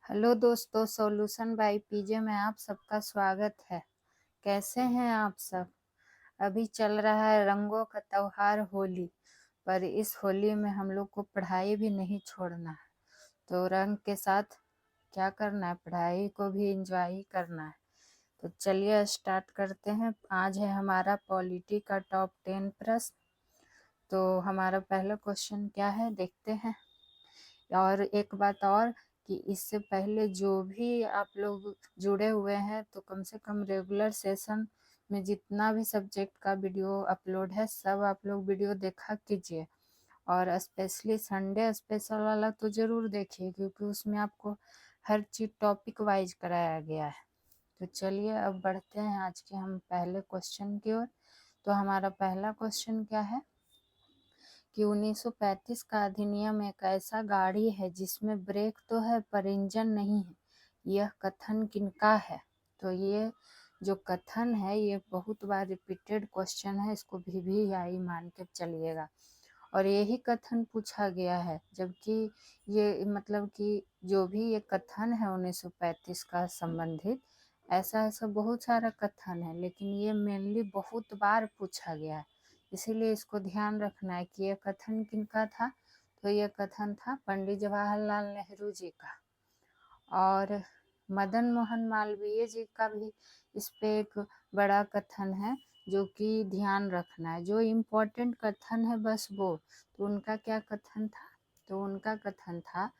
Hello दोस्तों, solution by PJ में आप सबका स्वागत है। कैसे हैं आप सब? अभी चल रहा है रंगों का त्योहार होली, पर इस होली में हम लोग को पढ़ाई भी नहीं छोड़ना है। तो रंग के साथ क्या करना है, पढ़ाई को भी एंजॉय करना है। तो चलिए स्टार्ट करते हैं। आज है हमारा पॉलिटी का टॉप 10 प्रश्न। तो हमारा पहला क्वेश्चन क्या है, देखते हैं। और एक बात और कि इससे पहले जो भी आप लोग जुड़े हुए हैं तो कम से कम रेगुलर सेशन में जितना भी सब्जेक्ट का वीडियो अपलोड है सब आप लोग वीडियो देखा कीजिए। और स्पेशली संडे स्पेशल वाला तो ज़रूर देखिए, क्योंकि उसमें आपको हर चीज़ टॉपिक वाइज कराया गया है। तो चलिए अब बढ़ते हैं आज के हम पहले क्वेश्चन की ओर। तो हमारा पहला क्वेश्चन क्या है कि 1935 का अधिनियम एक ऐसा गाड़ी है जिसमें ब्रेक तो है पर इंजन नहीं है, यह कथन किनका है? तो ये जो कथन है ये बहुत बार रिपीटेड क्वेश्चन है, इसको भी आई मान के चलिएगा। और यही कथन पूछा गया है, जबकि ये मतलब कि जो भी ये कथन है 1935 का संबंधित ऐसा ऐसा बहुत सारा कथन है, लेकिन ये मेनली बहुत बार पूछा गया है। इसीलिए इसको ध्यान रखना है कि ये कथन किनका था। तो ये कथन था पंडित जवाहरलाल नेहरू जी का। और मदन मोहन मालवीय जी का भी इस पे एक बड़ा कथन है जो कि ध्यान रखना है। जो इम्पोर्टेंट कथन है बस वो। तो उनका क्या कथन था? तो उनका कथन था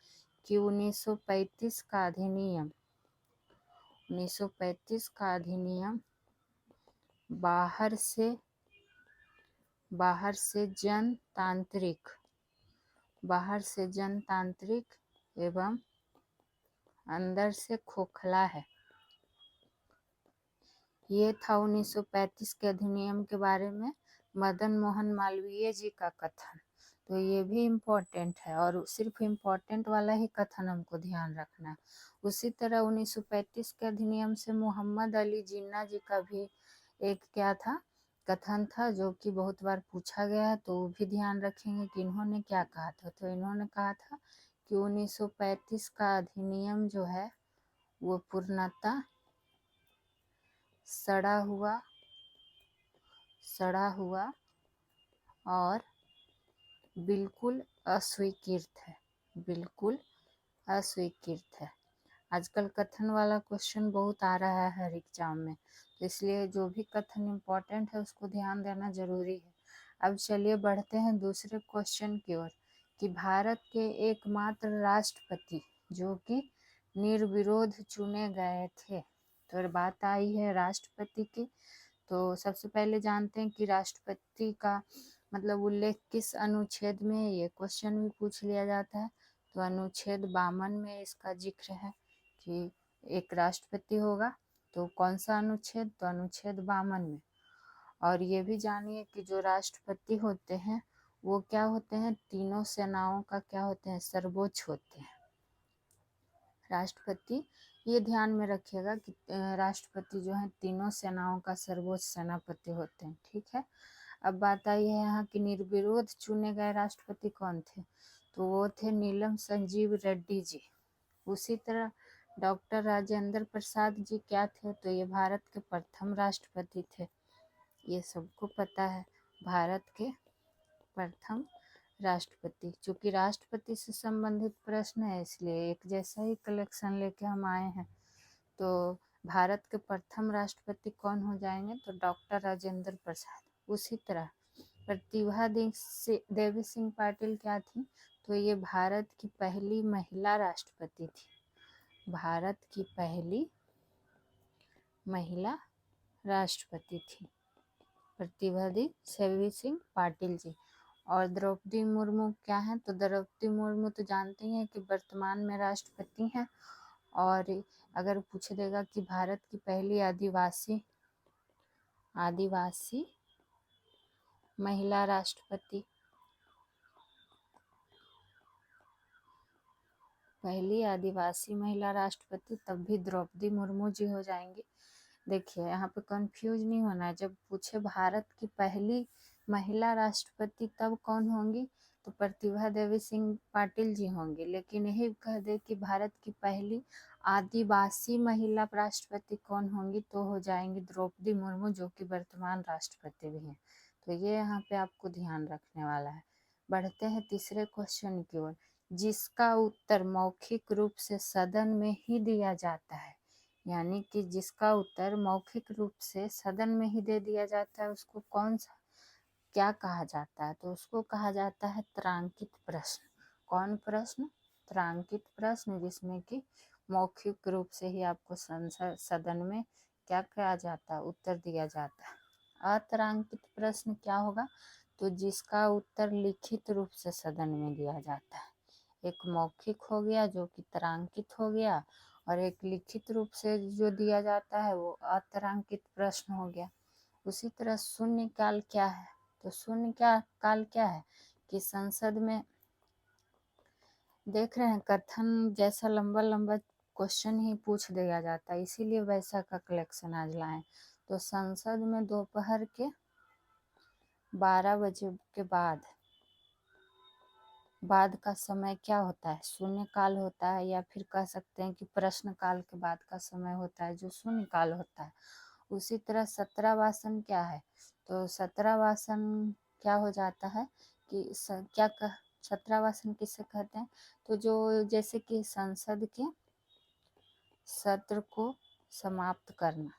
कि 1935 का अधिनियम 1935 का अधिनियम बाहर से जनतांत्रिक एवं अंदर से खोखला है। ये था 1935 के अधिनियम के बारे में मदन मोहन मालवीय जी का कथन। तो ये भी इम्पोर्टेंट है और सिर्फ इम्पोर्टेंट वाला ही कथन हमको ध्यान रखना है। उसी तरह 1935 के अधिनियम से मोहम्मद अली जिन्ना जी का भी एक क्या था, कथन था, जो कि बहुत बार पूछा गया है। तो वो भी ध्यान रखेंगे कि इन्होंने क्या कहा था। तो इन्होंने कहा था कि 1935 का अधिनियम जो है वो पूर्णतः सड़ा हुआ और बिल्कुल अस्वीकृत है। आजकल कथन वाला क्वेश्चन बहुत आ रहा है हर एग्जाम में, तो इसलिए जो भी कथन इम्पोर्टेंट है उसको ध्यान देना जरूरी है। अब चलिए बढ़ते हैं दूसरे क्वेश्चन की ओर कि भारत के एकमात्र राष्ट्रपति जो कि निर्विरोध चुने गए थे। तो बात आई है राष्ट्रपति की। तो सबसे पहले जानते हैं कि राष्ट्रपति का मतलब उल्लेख किस अनुच्छेद में है। ये क्वेश्चन भी पूछ लिया जाता है। तो अनुच्छेद 52 में इसका जिक्र है कि एक राष्ट्रपति होगा। तो कौन सा अनुच्छेद? तो अनुच्छेद 52 में। और ये भी जानिए कि जो राष्ट्रपति होते हैं वो क्या होते हैं, तीनों सेनाओं का क्या होते हैं, सर्वोच्च होते हैं राष्ट्रपति। ये ध्यान में रखिएगा कि राष्ट्रपति जो है तीनों सेनाओं का सर्वोच्च सेनापति होते हैं। ठीक है। अब बात आई है यहाँ कि निर्विरोध चुने गए राष्ट्रपति कौन थे। तो वो थे नीलम संजीव रेड्डी जी। उसी तरह डॉक्टर राजेंद्र प्रसाद जी क्या थे? तो ये भारत के प्रथम राष्ट्रपति थे। ये सबको पता है, भारत के प्रथम राष्ट्रपति। चूंकि राष्ट्रपति से संबंधित प्रश्न है इसलिए एक जैसा ही कलेक्शन लेके हम आए हैं। तो भारत के प्रथम राष्ट्रपति कौन हो जाएंगे? तो डॉक्टर राजेंद्र प्रसाद। उसी तरह प्रतिभा देवी सिंह पाटिल क्या थी? तो ये भारत की पहली महिला राष्ट्रपति थी। भारत की पहली महिला राष्ट्रपति थी प्रतिभा देवी सिंह पाटिल जी। और द्रौपदी मुर्मू क्या है? तो द्रौपदी मुर्मू तो जानते ही हैं कि वर्तमान में राष्ट्रपति हैं। और अगर पूछ देगा कि भारत की पहली आदिवासी महिला राष्ट्रपति, पहली आदिवासी महिला राष्ट्रपति, तब भी द्रौपदी मुर्मू जी हो जाएंगी। देखिए यहाँ पे कंफ्यूज नहीं होना है। जब पूछे भारत की पहली महिला राष्ट्रपति तब कौन होंगी, तो प्रतिभा देवी सिंह पाटिल जी होंगी। लेकिन यही कह दे कि भारत की पहली आदिवासी महिला राष्ट्रपति कौन होंगी, तो हो जाएंगी द्रौपदी मुर्मू, जो कि वर्तमान राष्ट्रपति भी हैं। तो ये यहाँ पे आपको ध्यान रखने वाला है। बढ़ते हैं तीसरे क्वेश्चन की ओर, जिसका उत्तर मौखिक रूप से सदन में ही दिया जाता है, यानी कि जिसका उत्तर मौखिक रूप से सदन में ही दे दिया जाता है, उसको कौन सा क्या कहा जाता है, तो उसको कहा जाता है त्रांकित प्रश्न। कौन प्रश्न? त्रांकित प्रश्न, जिसमें कि मौखिक रूप से ही आपको संसद सदन में क्या कहा जाता है, उत्तर दिया जाता है। अत्रांकित प्रश्न क्या होगा, तो जिसका उत्तर लिखित रूप से सदन में दिया जाता है। एक मौखिक हो गया जो कि त्रांकित हो गया, और एक लिखित रूप से जो दिया जाता है वो अत्रांकित प्रश्न हो गया। उसी तरह शून्य काल क्या है, तो शून्य क्या काल क्या है कि संसद में देख रहे हैं कथन जैसा लंबा लंबा क्वेश्चन ही पूछ दिया जाता है, इसीलिए वैसा का कलेक्शन आज लाए। तो संसद में दोपहर के 12 बजे के बाद का समय क्या होता है, शून्य काल होता है, या फिर कह सकते हैं कि प्रश्न काल के बाद का समय होता है जो शून्य काल होता है। उसी तरह सत्रावासन क्या है, तो सत्रावासन क्या हो जाता है कि सत्रावासन किसे कहते हैं, तो जो जैसे कि संसद के सत्र को समाप्त करना,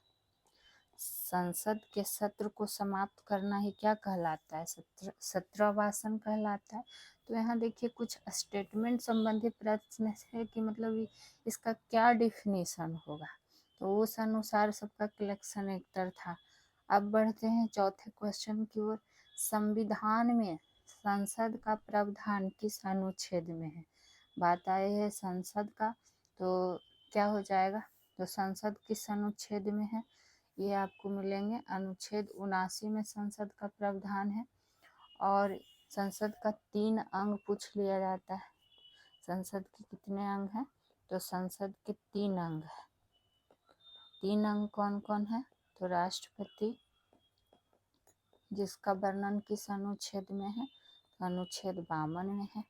संसद के सत्र को समाप्त करना ही क्या कहलाता है, सत्रावासन कहलाता है। तो यहाँ देखिए कुछ स्टेटमेंट संबंधी प्रश्न है कि मतलब इसका क्या डिफिनीशन होगा, तो उस अनुसार सबका कलेक्शन एकतर था। अब बढ़ते हैं चौथे क्वेश्चन की ओर, संविधान में संसद का प्रावधान किस अनुच्छेद में है। बात आई है संसद का, तो क्या हो जाएगा, तो संसद किस अनुच्छेद में है, ये आपको मिलेंगे अनुच्छेद 79 में संसद का प्रावधान है। और संसद का 3 अंग पूछ लिया जाता है। संसद के कितने अंग हैं, तो संसद के 3 अंग हैं। 3 अंग कौन कौन है, तो राष्ट्रपति, जिसका वर्णन किस अनुच्छेद में है, अनुच्छेद 52 में है।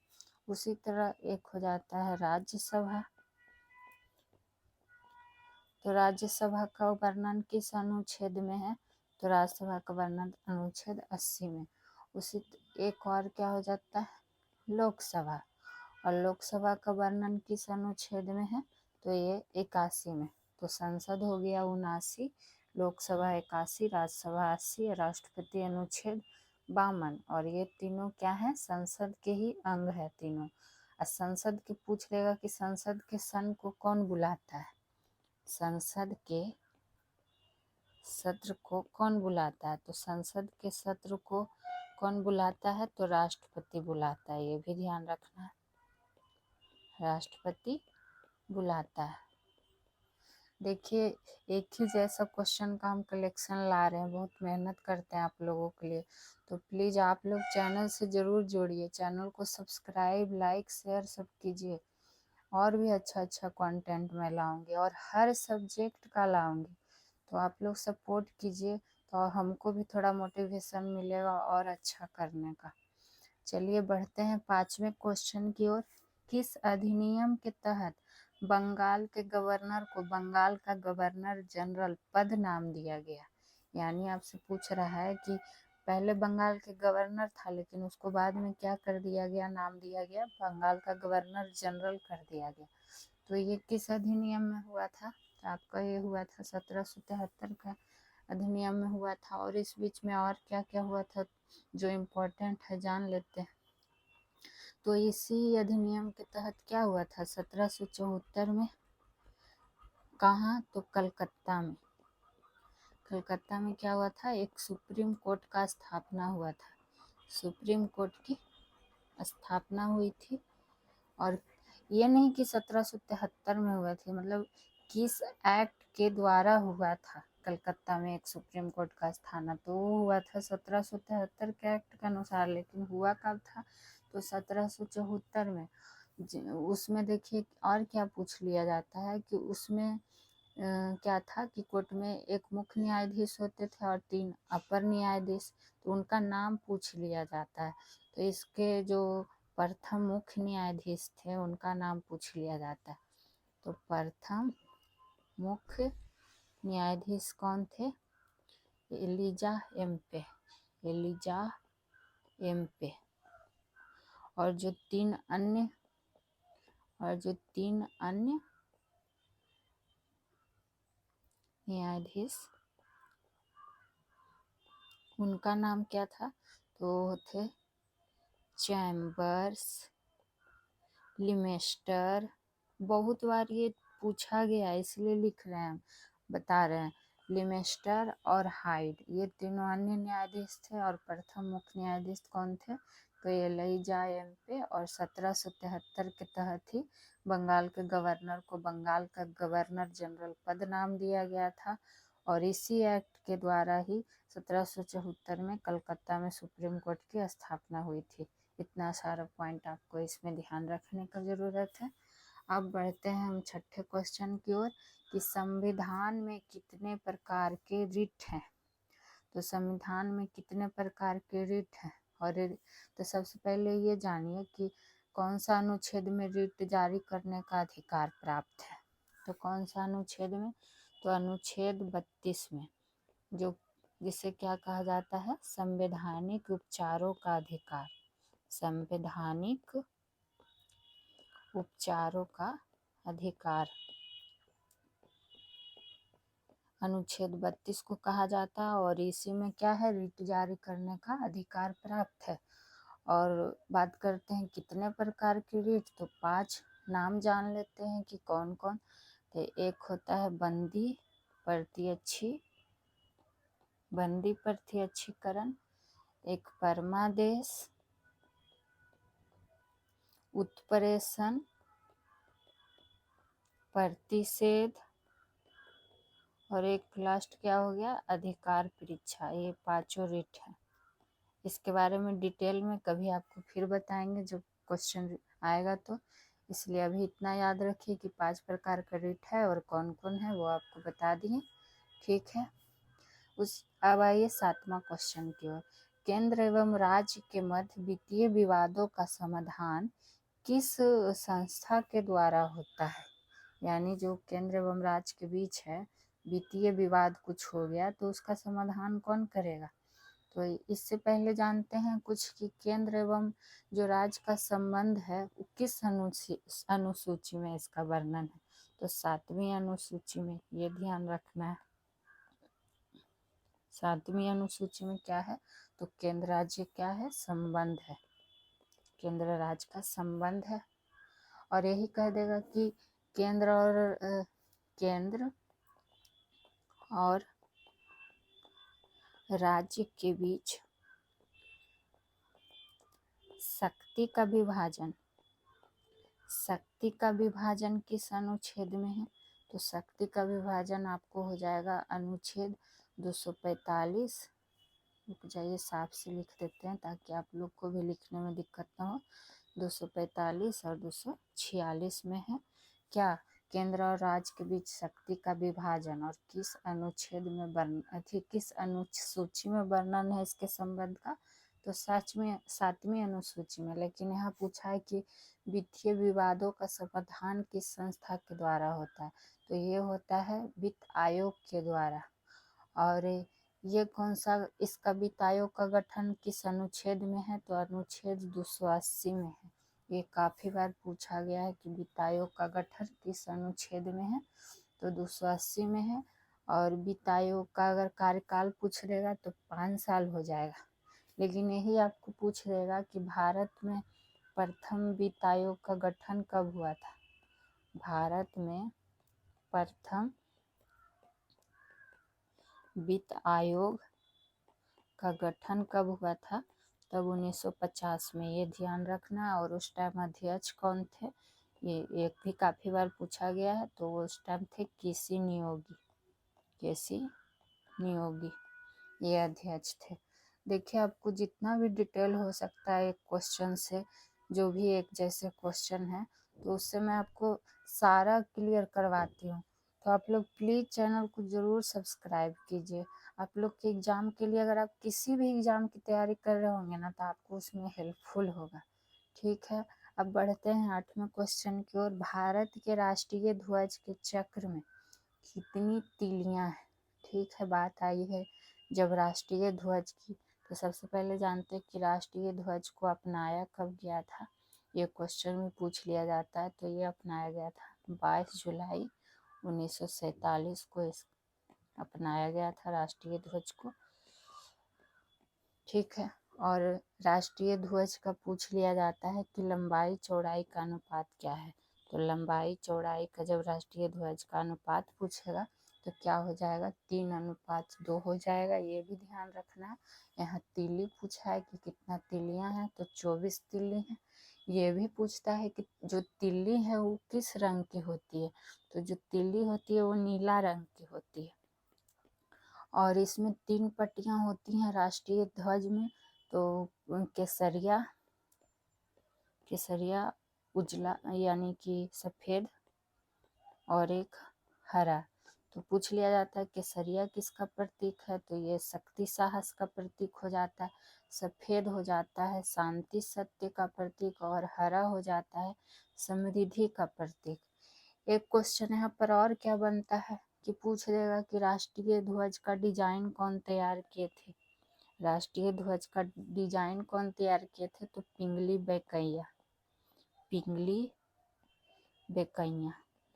उसी तरह एक हो जाता है राज्यसभा, तो राज्यसभा का वर्णन किस अनुच्छेद में है, तो राज्यसभा का वर्णन अनुच्छेद 80 में। उसी एक और क्या हो जाता है लोकसभा, और लोकसभा का वर्णन किस अनुच्छेद में है, तो ये 81 में। तो संसद हो गया 79, लोकसभा 81, राज्यसभा 80, राष्ट्रपति अनुच्छेद 52, और ये तीनों क्या है, संसद के ही अंग है तीनों। और संसद के पूछ लेगा कि संसद के सन को कौन बुलाता है, संसद के सत्र को कौन बुलाता है, तो संसद के सत्र को कौन बुलाता है, तो राष्ट्रपति बुलाता है, ये भी ध्यान रखना है, राष्ट्रपति बुलाता है। देखिए एक ही जैसा क्वेश्चन का हम कलेक्शन ला रहे हैं, बहुत मेहनत करते हैं आप लोगों के लिए, तो प्लीज़ आप लोग चैनल से ज़रूर जुड़िए, चैनल को सब्सक्राइब लाइक शेयर सब कीजिए। और भी अच्छा अच्छा कंटेंट मैं लाऊंगी, और हर सब्जेक्ट का लाऊंगी, तो आप लोग सपोर्ट कीजिए, तो हमको भी थोड़ा मोटिवेशन मिलेगा और अच्छा करने का। चलिए बढ़ते हैं 5वें क्वेश्चन की ओर, किस अधिनियम के तहत बंगाल के गवर्नर को बंगाल का गवर्नर जनरल पद नाम दिया गया। यानी आपसे पूछ रहा है कि पहले बंगाल के गवर्नर था, लेकिन उसको बाद में क्या कर दिया गया, नाम दिया गया बंगाल का गवर्नर जनरल कर दिया गया। तो ये किस अधिनियम में हुआ था, तो आपका ये हुआ था 1773 का अधिनियम में हुआ था। और इस बीच में और क्या क्या हुआ था जो इम्पोर्टेंट है जान लेते हैं। तो इसी अधिनियम के तहत क्या हुआ था 1774 में, कहाँ, तो कलकत्ता में। कलकत्ता में क्या हुआ था, एक सुप्रीम कोर्ट का स्थापना हुआ था, सुप्रीम कोर्ट की स्थापना हुई थी। और ये नहीं कि 1773 में हुआ थी, मतलब किस एक्ट के द्वारा हुआ था कलकत्ता में एक सुप्रीम कोर्ट का स्थापना, तो वो हुआ था 1773 के एक्ट के अनुसार। लेकिन हुआ कब था, तो 1774 में। उसमें देखिए और क्या पूछ लिया जाता है कि उसमें क्या था कि कोर्ट में एक मुख्य न्यायाधीश होते थे और 3 अपर न्यायाधीश, तो उनका नाम पूछ लिया जाता है। तो इसके जो प्रथम मुख्य न्यायाधीश थे उनका नाम पूछ लिया जाता है। तो प्रथम मुख्य न्यायाधीश कौन थे? Elijah Impey, Elijah Impey. और जो तीन अन्य न्यायाधीश, उनका नाम क्या था? तो थे चैम्बर्स, लिमेस्टर। बहुत बार ये पूछा गया इसलिए लिख रहे हैं, बता रहे हैं। लिमेस्टर और हाइड, ये तीनों अन्य न्यायाधीश थे। और प्रथम मुख्य न्यायाधीश कौन थे? तो एलिजा एम्पे। और 1773 के तहत ही बंगाल के गवर्नर को बंगाल का गवर्नर जनरल पद नाम दिया गया था। और इसी एक्ट के द्वारा ही 1774 में कलकत्ता में सुप्रीम कोर्ट की स्थापना हुई थी। इतना सारा पॉइंट आपको इसमें ध्यान रखने का ज़रूरत है। अब बढ़ते हैं हम छठे क्वेश्चन की ओर कि संविधान में कितने प्रकार के रिट हैं? तो संविधान में कितने प्रकार के रिट हैं? और तो सबसे पहले ये जानिए कि कौन सा अनुच्छेद में रिट जारी करने का अधिकार प्राप्त है। तो कौन सा अनुच्छेद में? तो अनुच्छेद 32 में, जो जिसे क्या कहा जाता है? संवैधानिक उपचारों का अधिकार। संवैधानिक उपचारों का अधिकार, अनुच्छेद 32 को कहा जाता है। और इसी में क्या है? रिट जारी करने का अधिकार प्राप्त है। और बात करते हैं कितने प्रकार की रिट, तो 5 नाम जान लेते हैं कि कौन कौन। तो एक होता है बंदी प्रत्यक्षीकरण, एक परमादेश, उत्प्रेषण, प्रतिषेध, और एक लास्ट क्या हो गया? अधिकार परीक्षा। ये 5 रिट हैं। इसके बारे में डिटेल में कभी आपको फिर बताएंगे जब क्वेश्चन आएगा, तो इसलिए अभी इतना याद रखिए कि 5 प्रकार का रिट है और कौन कौन है वो आपको बता दिए। ठीक है। अब आइए 7वां क्वेश्चन की ओर। केंद्र एवं राज्य के मध्य वित्तीय विवादों का समाधान किस संस्था के द्वारा होता है? यानी जो केंद्र एवं राज्य के बीच है, वित्तीय विवाद कुछ हो गया तो उसका समाधान कौन करेगा? तो इससे पहले जानते हैं कुछ कि केंद्र एवं जो राज्य का संबंध है वो किस अनुसूची में इसका वर्णन है? तो 7वीं अनुसूची में, ये ध्यान रखना है। 7वीं अनुसूची में क्या है? तो केंद्र राज्य क्या है? संबंध है, केंद्र राज्य का संबंध है। और यही कह देगा कि केंद्र और राज्य के बीच शक्ति का विभाजन किस अनुच्छेद में है? तो शक्ति का विभाजन आपको हो जाएगा अनुच्छेद 245। रुक जाइए, साफ से लिख देते हैं ताकि आप लोग को भी लिखने में दिक्कत ना हो। 245 और 246 में है क्या? केंद्र और राज्य के बीच शक्ति का विभाजन। और किस अनुच्छेद में किस अनुसूची में वर्णन है इसके संबंध का? तो 7वीं अनुसूची में। लेकिन यहाँ पूछा है कि वित्तीय विवादों का समाधान किस संस्था के द्वारा होता है? तो ये होता है वित्त आयोग के द्वारा। और ये कौन सा, इसका वित्त आयोग का गठन किस अनुच्छेद में है? तो अनुच्छेद 280 में है। ये काफ़ी बार पूछा गया है कि वित्त आयोग का गठन किस अनुच्छेद में है? तो 280 में है। और वित्त आयोग का अगर कार्यकाल पूछ लेगा तो 5 साल हो जाएगा। लेकिन यही आपको पूछ लेगा कि भारत में प्रथम वित्त आयोग का गठन कब हुआ था? भारत में प्रथम वित्त आयोग का गठन कब हुआ था? तब 1950 में। ये ध्यान रखना। और उस टाइम अध्यक्ष कौन थे? ये भी काफ़ी बार पूछा गया है। तो वो उस टाइम थे केसी नियोगी, ये अध्यक्ष थे। देखिए, आपको जितना भी डिटेल हो सकता है एक क्वेश्चन से, जो भी एक जैसे क्वेश्चन है तो उससे मैं आपको सारा क्लियर करवाती हूँ। तो आप लोग प्लीज़ चैनल को ज़रूर सब्सक्राइब कीजिए। आप लोग के एग्ज़ाम के लिए, अगर आप किसी भी एग्ज़ाम की तैयारी कर रहे होंगे ना, तो आपको उसमें हेल्पफुल होगा। ठीक है, अब बढ़ते हैं 8वें क्वेश्चन की ओर। भारत के राष्ट्रीय ध्वज के चक्र में कितनी तीलियां हैं? ठीक है, बात आई है जब राष्ट्रीय ध्वज की, तो सबसे पहले जानते हैं कि राष्ट्रीय ध्वज को अपनाया कब गया था। ये क्वेश्चन में पूछ लिया जाता है। तो ये अपनाया गया था 22 जुलाई 1947 को अपनाया गया था राष्ट्रीय ध्वज को। ठीक है, और राष्ट्रीय ध्वज का पूछ लिया जाता है कि लंबाई चौड़ाई का अनुपात क्या है। तो लंबाई चौड़ाई का जब राष्ट्रीय ध्वज का अनुपात पूछेगा तो क्या हो जाएगा, 3:2 हो जाएगा। ये भी ध्यान रखना है। यहाँ तीली पूछा है कि कितना तीलियां हैं, तो 24 तीली हैं। ये भी पूछता है कि जो तीली है वो किस रंग की होती है। तो जो तीली होती है वो नीला रंग की होती है। और इसमें 3 पट्टियां होती हैं राष्ट्रीय ध्वज में। तो केसरिया, उजला यानी कि सफ़ेद, और एक हरा। तो पूछ लिया जाता है केसरिया किसका प्रतीक है, तो ये शक्ति साहस का प्रतीक हो जाता है। सफ़ेद हो जाता है शांति सत्य का प्रतीक, और हरा हो जाता है समृद्धि का प्रतीक। एक क्वेश्चन यहाँ पर और क्या बनता है कि पूछ देगा कि राष्ट्रीय ध्वज का डिजाइन कौन तैयार किए थे। राष्ट्रीय ध्वज का डिजाइन कौन तैयार किए थे, तो पिंगली बेकैया।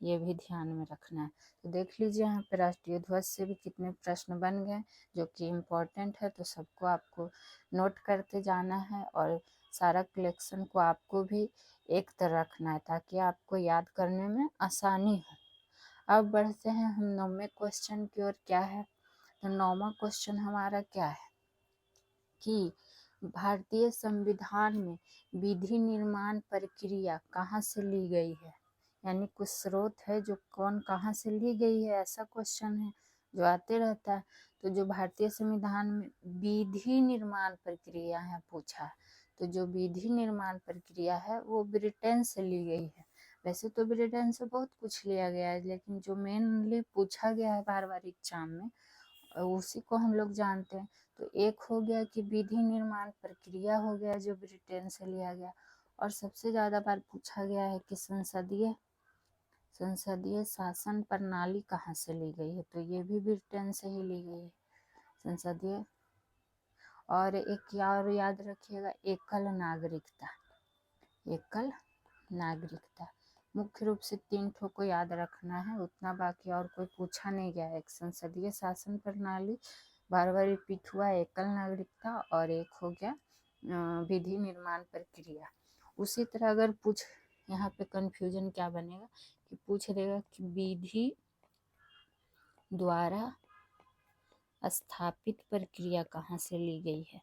ये भी ध्यान में रखना है। तो देख लीजिए यहाँ पे राष्ट्रीय ध्वज से भी कितने प्रश्न बन गए जो कि इम्पोर्टेंट है। तो सबको आपको नोट करते जाना है, और सारा कलेक्शन को आपको भी एक तरह रखना है ताकि आपको याद करने में आसानी हो। अब बढ़ते हैं हम 9वें क्वेश्चन की ओर। क्या है, तो 9वां क्वेश्चन हमारा क्या है कि भारतीय संविधान में विधि निर्माण प्रक्रिया कहाँ से ली गई है। यानी कुछ स्रोत है जो कौन कहाँ से ली गई है, ऐसा क्वेश्चन है जो आते रहता है। तो जो भारतीय संविधान में विधि निर्माण प्रक्रिया है पूछा है, तो जो विधि निर्माण प्रक्रिया है वो ब्रिटेन से ली गई है। वैसे तो ब्रिटेन से बहुत कुछ लिया गया है, लेकिन जो मेनली पूछा गया है बार बार एग्जाम में उसी को हम लोग जानते हैं। तो एक हो गया कि विधि निर्माण प्रक्रिया हो गया जो ब्रिटेन से लिया गया, और सबसे ज़्यादा बार पूछा गया है कि संसदीय शासन प्रणाली कहाँ से ली गई है, तो ये भी ब्रिटेन से ही ली गई है संसदीय। और एक और याद रखिएगा, एकल नागरिकता मुख्य रूप से 3 ठो को याद रखना है उतना, बाकी और कोई पूछा नहीं गया है। एक संसदीय शासन प्रणाली बार बार रिपीट हुआ, एकल नागरिकता, और एक हो गया विधि निर्माण प्रक्रिया। उसी तरह अगर पूछ, यहाँ पे कंफ्यूजन क्या बनेगा कि पूछ देगा कि विधि द्वारा स्थापित प्रक्रिया कहाँ से ली गई है।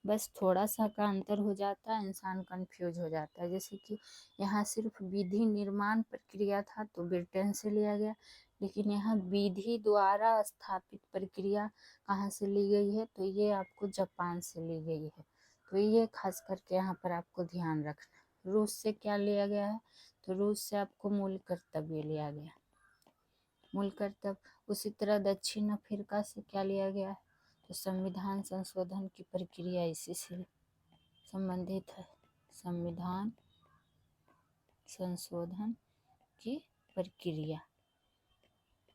बस थोड़ा सा का अंतर हो जाता है, इंसान कंफ्यूज हो जाता है। जैसे कि यहाँ सिर्फ विधि निर्माण प्रक्रिया था तो ब्रिटेन से लिया गया, लेकिन यहाँ विधि द्वारा स्थापित प्रक्रिया कहाँ से ली गई है, तो ये आपको जापान से ली गई है। तो ये खास करके यहाँ पर आपको ध्यान रखना। रूस से क्या लिया गया है, तो रूस से आपको मूल कर्तव्य लिया गया, मूल कर्तव्य। उसी तरह दक्षिण अफ्रीका से क्या लिया गया है, तो संविधान संशोधन की प्रक्रिया इसी से संबंधित है। संविधान संशोधन की प्रक्रिया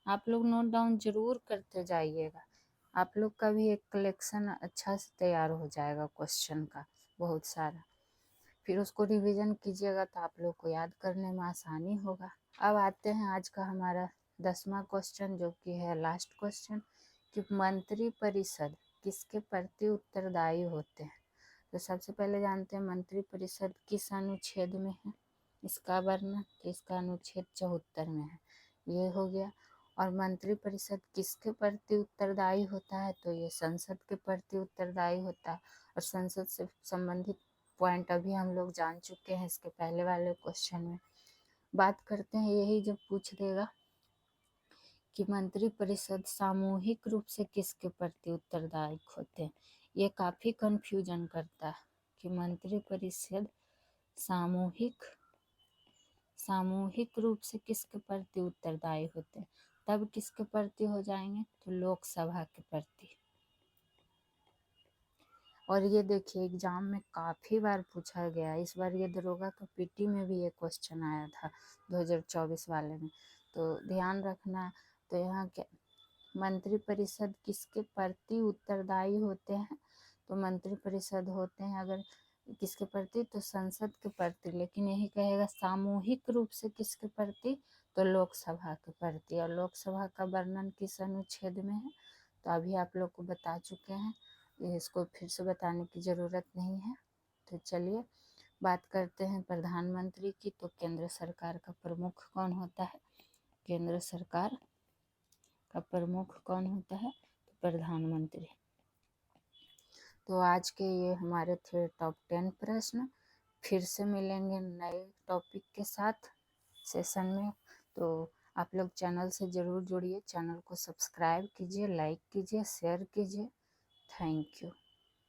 आप लोग नोट डाउन जरूर करते जाइएगा। आप लोग का भी एक कलेक्शन अच्छा से तैयार हो जाएगा क्वेश्चन का, बहुत सारा। फिर उसको रिवीजन कीजिएगा तो आप लोग को याद करने में आसानी होगा। अब आते हैं आज का हमारा 10वां क्वेश्चन, जो कि है लास्ट क्वेश्चन, कि मंत्री परिषद किसके प्रति उत्तरदायी होते हैं। तो सबसे पहले जानते हैं मंत्री परिषद किस अनुच्छेद में है, इसका वर्णन, तो इसका अनुच्छेद 74 में है, ये हो गया। और मंत्री परिषद किसके प्रति उत्तरदायी होता है, तो ये संसद के प्रति उत्तरदायी होता है। और संसद से संबंधित पॉइंट अभी हम लोग जान चुके हैं इसके पहले वाले क्वेश्चन में। बात करते हैं, यही जब पूछ देगा कि मंत्री परिषद सामूहिक रूप से किसके प्रति उत्तरदायी होते हैं, ये काफ़ी कंफ्यूजन करता है कि मंत्री परिषद सामूहिक रूप से किसके प्रति उत्तरदायी होते हैं, तब किसके प्रति हो जाएंगे, तो लोकसभा के प्रति। और ये देखिए एग्जाम में काफ़ी बार पूछा गया, इस बार ये दरोगा का पीटी में भी ये क्वेश्चन आया था 2024 वाले में, तो ध्यान रखना। तो यहाँ क्या मंत्रिपरिषद किसके प्रति उत्तरदायी होते हैं, तो मंत्रिपरिषद होते हैं अगर किसके प्रति, तो संसद के प्रति, लेकिन यही कहेगा सामूहिक रूप से किसके प्रति, तो लोकसभा के प्रति। और लोकसभा का वर्णन किस अनुच्छेद में है, तो अभी आप लोग को बता चुके हैं, इसको फिर से बताने की ज़रूरत नहीं है। तो चलिए बात करते हैं प्रधानमंत्री की। तो केंद्र सरकार का प्रमुख कौन होता है, केंद्र सरकार का प्रमुख कौन होता है, तो प्रधानमंत्री। तो आज के ये हमारे थे टॉप 10 प्रश्न। फिर से मिलेंगे नए टॉपिक के साथ सेशन में। तो आप लोग चैनल से ज़रूर जुड़िए, चैनल को सब्सक्राइब कीजिए, लाइक कीजिए, शेयर कीजिए। Thank you.